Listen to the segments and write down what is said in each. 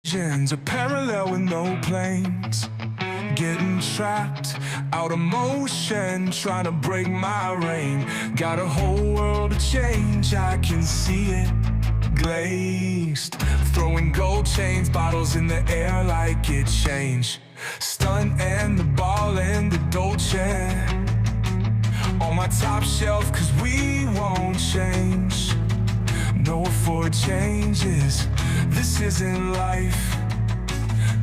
Visions are parallel with no planes. Getting trapped out of motion, trying to break my reign. Got a whole world to change, I can see it glazed. Throwing gold chains, bottles in the air like it changed. Stunt and the ball and the Dolce on my top shelf, cause we won't change. No afford changes, this isn't life.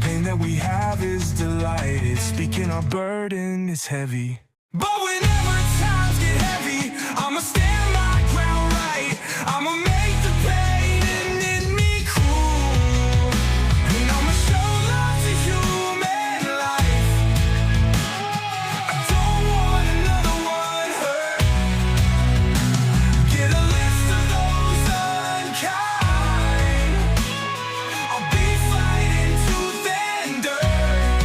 Pain that we have is delighted. Speaking our burden is heavy. But whenever times get heavy, I'ma stand my ground right. I'ma make the pain in me cool. And I'ma show love to human life. I don't want another one hurt. Get a list of those unkind. I'll be fighting tooth and dirt.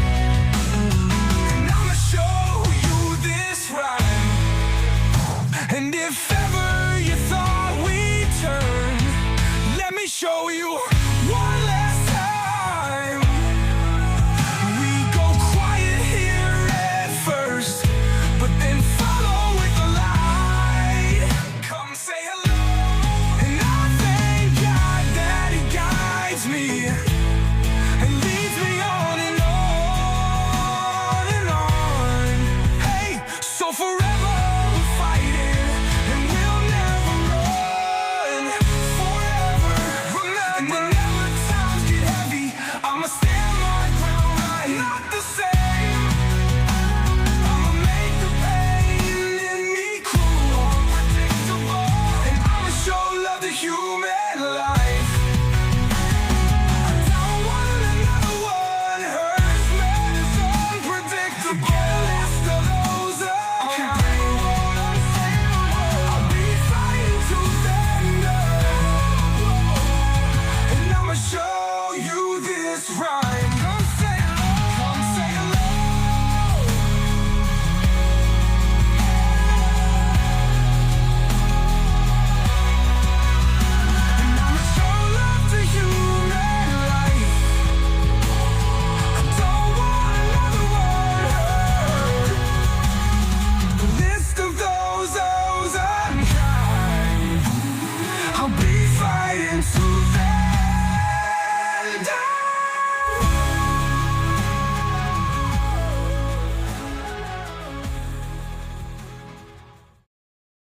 And I'ma show you this rhyme. And if ever you thought we'd turn, let me show you one last time. We go quiet here at first, but then follow with the light. Come say hello, and I thank God that He guides me.